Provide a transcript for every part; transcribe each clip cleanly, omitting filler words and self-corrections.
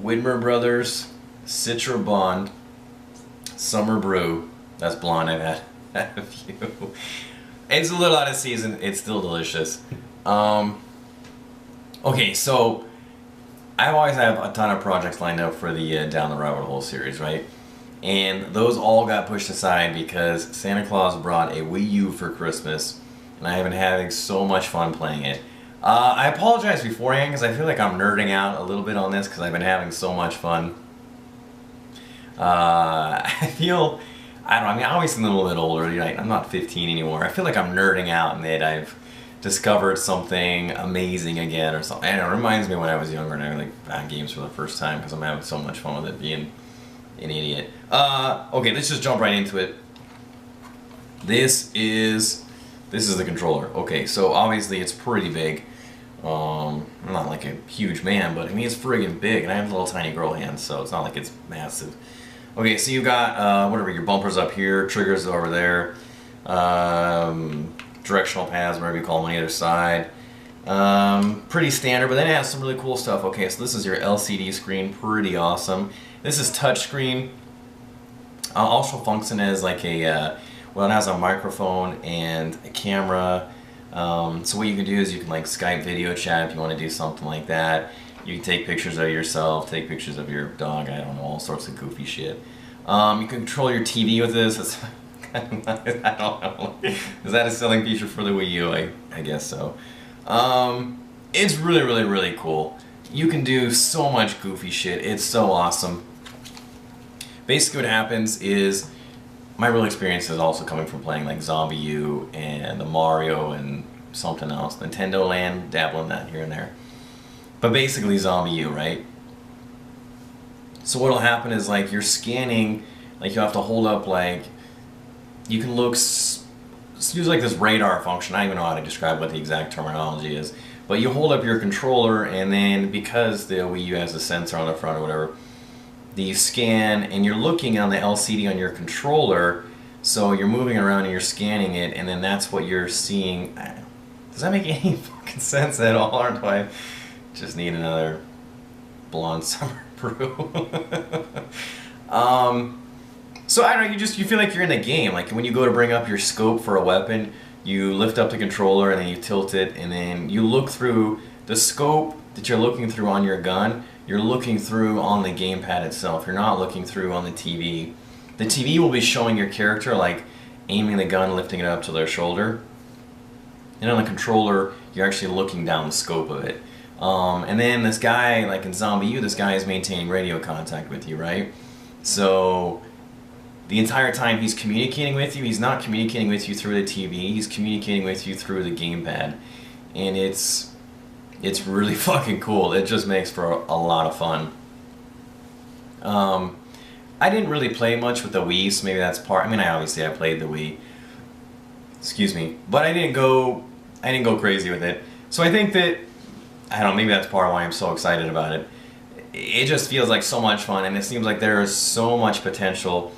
Widmer Brothers Citra Bond Summer Brew. That's blonde. I've had a few. It's a little out of season. It's still delicious. Okay, so I always have a ton of projects lined up for the Down the Rabbit Hole series, right? And those all got pushed aside because Santa Claus brought a Wii U for Christmas, and I have been having so much fun playing it. I apologize beforehand because I feel like I'm nerding out a little bit on this because I've been having so much fun. I feel, I don't know, I mean, obviously I'm a little bit older, right? I'm not 15 anymore. I feel like I'm nerding out and that I've discovered something amazing again or something. And it reminds me when I was younger and I like bad games for the first time because I'm having so much fun with it being an idiot. Okay, let's just jump right into it. This is the controller. Okay, so obviously it's pretty big. I'm not like a huge man, but I mean it's friggin' big, and I have little tiny girl hands, so it's not like it's massive. Okay, so you got whatever, your bumpers up here, triggers over there, directional pads, whatever you call them, on either side. Pretty standard, but then it has some really cool stuff. Okay, so this is your LCD screen, pretty awesome. This is touchscreen. Also functions as like a, well, it has a microphone and a camera. So what you can do is you can like Skype video chat if you want to do something like that. You can take pictures of yourself, take pictures of your dog, I don't know, all sorts of goofy shit. You can control your TV with this. It's, I don't know. Is that a selling feature for the Wii U? I guess so. It's really, really, really cool. You can do so much goofy shit. It's so awesome. Basically what happens is, my real experience is also coming from playing like Zombieu and the Mario and something else. Nintendo Land, dabbling that here and there. But basically Zombieu, right? So what'll happen is like you're scanning, like you have to hold up like, you can look, use like this radar function. I don't even know how to describe what the exact terminology is. But you hold up your controller and then because the Wii U has a sensor on the front or whatever, you scan and you're looking on the LCD on your controller, so you're moving around and you're scanning it, and then that's what you're seeing. Does that make any fucking sense at all, or do I just need another blonde summer brew? So I don't know, you feel like you're in a game. Like when you go to bring up your scope for a weapon, you lift up the controller and then you tilt it, and then you look through the scope that you're looking through on your gun. You're looking through on the gamepad itself. You're not looking through on the TV. The TV will be showing your character, like aiming the gun, lifting it up to their shoulder. And on the controller, you're actually looking down the scope of it. And then this guy, like in Zombieu, this guy is maintaining radio contact with you, right? So the entire time he's communicating with you, he's not communicating with you through the TV, he's communicating with you through the gamepad. And it's really fucking cool. It just makes for a lot of fun. I didn't really play much with the Wii, so maybe that's part. I mean, I played the Wii. Excuse me, but I didn't go crazy with it. So I think that, I don't know, maybe that's part of why I'm so excited about it. It just feels like so much fun, and it seems like there is so much potential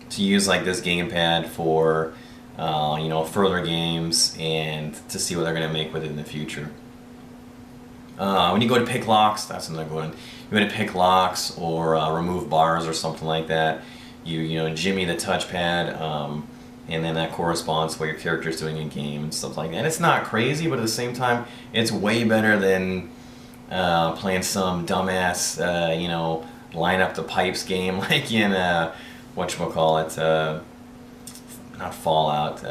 to use like this gamepad for, you know, further games and to see what they're gonna make with it in the future. When you go to pick locks, that's another one. You go to pick locks or remove bars or something like that. You know, jimmy the touchpad, and then that corresponds to what your character's doing in game and stuff like that. And it's not crazy, but at the same time, it's way better than playing some dumbass, you know, line up the pipes game like in whatchamacallit, not Fallout,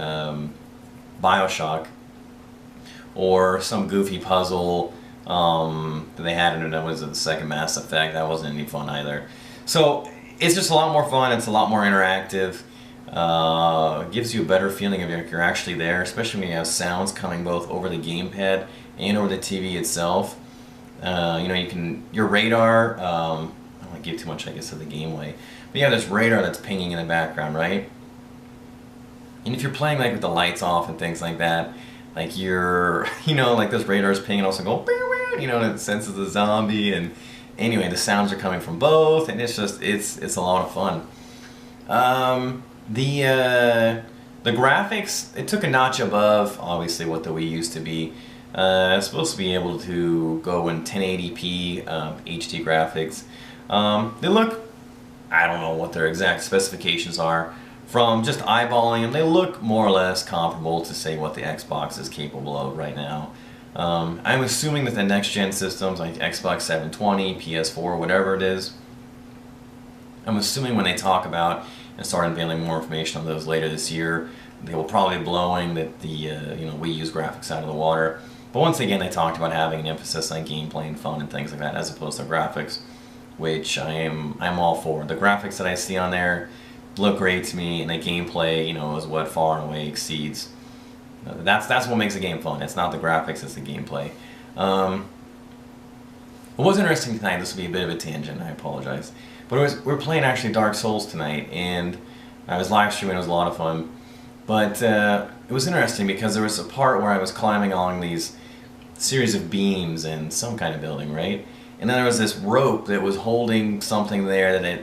Bioshock, or some goofy puzzle. That they had in it was the second Mass Effect. That wasn't any fun either. So it's just a lot more fun. It's a lot more interactive. Gives you a better feeling of you're actually there, especially when you have sounds coming both over the gamepad and over the TV itself. You know, you can your radar. I don't want to give too much, I guess, of the game away. But you have this radar that's pinging in the background, right? And if you're playing like with the lights off and things like that, like you're, you know, like this radar's pinging also go, you know, and it senses the zombie, and anyway, the sounds are coming from both, and it's just, it's a lot of fun. The graphics, it took a notch above, obviously, what the Wii used to be. It's supposed to be able to go in 1080p HD graphics. They look, I don't know what their exact specifications are. From just eyeballing them, they look more or less comparable to say what the Xbox is capable of right now. I'm assuming that the next gen systems like Xbox 720, PS4, whatever it is, I'm assuming when they talk about and start unveiling more information on those later this year, they will probably be blowing the Wii U's graphics out of the water. But once again, they talked about having an emphasis on gameplay and fun and things like that, as opposed to graphics, which I'm all for. The graphics that I see on there look great to me, and the gameplay, is what far and away exceeds. That's what makes a game fun. It's not the graphics, it's the gameplay. What was interesting tonight, this will be a bit of a tangent, I apologize, but we were playing actually Dark Souls tonight, and I was live streaming, it was a lot of fun. But it was interesting because there was a part where I was climbing along these series of beams in some kind of building, right? And then there was this rope that was holding something there that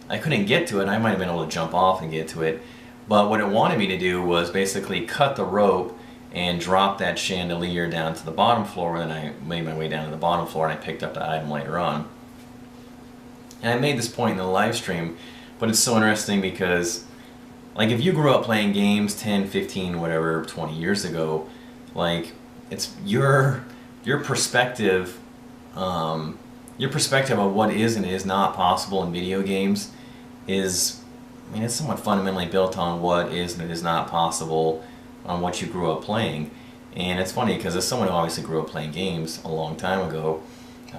I couldn't get to it. I might have been able to jump off and get to it. But what it wanted me to do was basically cut the rope and drop that chandelier down to the bottom floor, and then I made my way down to the bottom floor and I picked up the item later on. And I made this point in the live stream, but it's so interesting because, like, if you grew up playing games 10, 15, whatever, 20 years ago, like, it's your perspective, your perspective of what is and is not possible in video games is, I mean, it's somewhat fundamentally built on what is and is not possible on what you grew up playing. And it's funny because as someone who obviously grew up playing games a long time ago,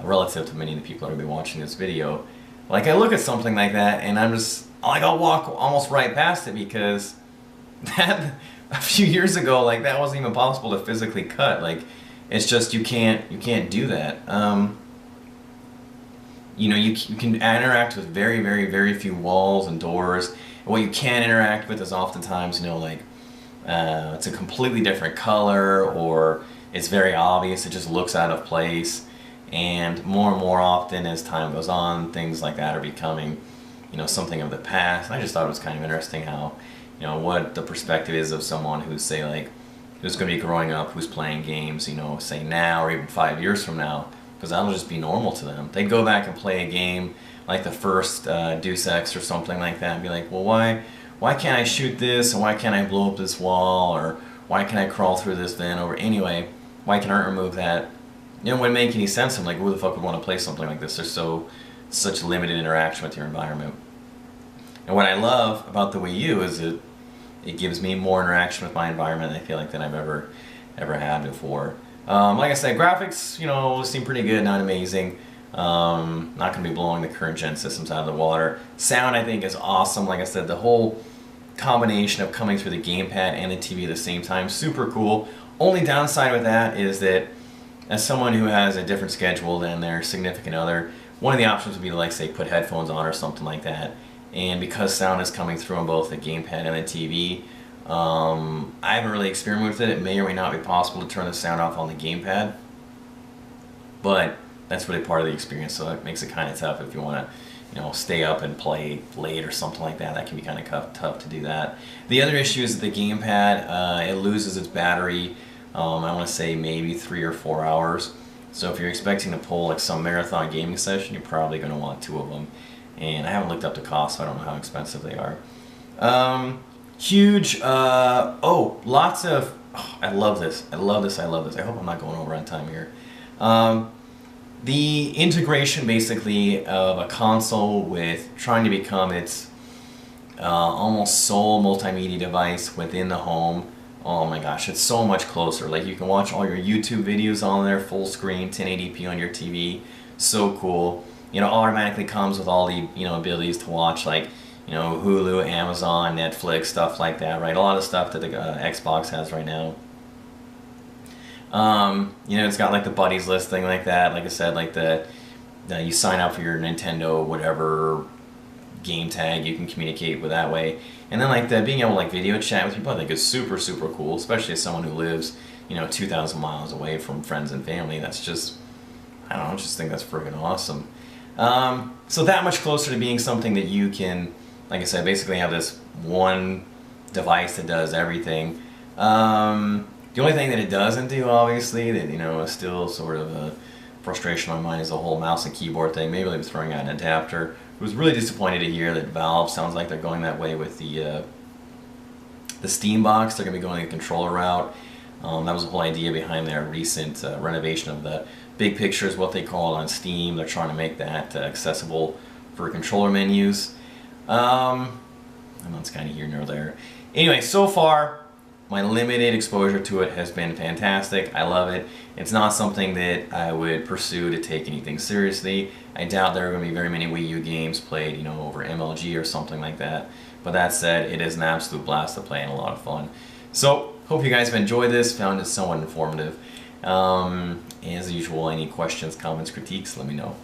relative to many of the people that will be watching this video, like, I look at something like that and I'm just, like, I'll walk almost right past it because that, a few years ago, like, that wasn't even possible to physically cut. Like, it's just, you can't do that. You can interact with very, very, very few walls and doors. And what you can interact with is oftentimes, like, it's a completely different color, or it's very obvious, it just looks out of place. And more often as time goes on, things like that are becoming, something of the past. And I just thought it was kind of interesting how, what the perspective is of someone who's, say, like, who's going to be growing up, who's playing games, say now or even 5 years from now, because that'll just be normal to them. They'd go back and play a game like the first Deus Ex or something like that and be like, well, why can't I shoot this, and why can't I blow up this wall, or why can't I crawl through this vent, or anyway, why can't I remove that? It wouldn't make any sense. I'm like, who the fuck would want to play something like this? There's such limited interaction with your environment. And what I love about the Wii U is it gives me more interaction with my environment, I feel like, than I've ever had before. Like I said, graphics, seem pretty good, not amazing. Not going to be blowing the current gen systems out of the water. Sound, I think, is awesome. Like I said, the whole combination of coming through the gamepad and the TV at the same time, super cool. Only downside with that is that, as someone who has a different schedule than their significant other, one of the options would be to, like, say, put headphones on or something like that. And because sound is coming through on both the gamepad and the TV, I haven't really experimented with it. It may or may not be possible to turn the sound off on the gamepad, but that's really part of the experience, so that makes it kind of tough if you want to, stay up and play late or something like that. That can be kind of tough to do that. The other issue is that the gamepad, it loses its battery, I want to say maybe 3 or 4 hours. So if you're expecting to pull, like, some marathon gaming session, you're probably going to want 2 of them. And I haven't looked up the cost, so I don't know how expensive they are. Huge, lots of, I love this. I hope I'm not going over on time here. The integration, basically, of a console with trying to become its almost sole multimedia device within the home. Oh my gosh, it's so much closer. Like, you can watch all your YouTube videos on there, full screen, 1080p on your TV. So cool. Automatically comes with all the, abilities to watch, like, Hulu, Amazon, Netflix, stuff like that, right? A lot of stuff that the Xbox has right now. It's got, like, the buddies list thing like that. Like I said, like, you sign up for your Nintendo whatever game tag, you can communicate with that way. And then, like, being able to, like, video chat with people, I think is super, super cool, especially as someone who lives, 2,000 miles away from friends and family. That's just, I don't know, I just think that's friggin' awesome. So that much closer to being something that you can, like I said, basically have this one device that does everything. The only thing that it doesn't do, obviously, that, is still sort of frustration on mine is the whole mouse and keyboard thing. Maybe they'll be throwing out an adapter. I was really disappointed to hear that Valve sounds like they're going that way with the Steam box. They're going to be going the controller route. That was the whole idea behind their recent renovation of the Big Picture, is what they call it on Steam. They're trying to make that accessible for controller menus. I know it's kind of here nor there. Anyway, so far, my limited exposure to it has been fantastic. I love it. It's not something that I would pursue to take anything seriously. I doubt there are going to be very many Wii U games played, you know, over MLG or something like that. But that said, it is an absolute blast to play and a lot of fun. So, hope you guys have enjoyed this, found it somewhat informative. As usual, any questions, comments, critiques, let me know.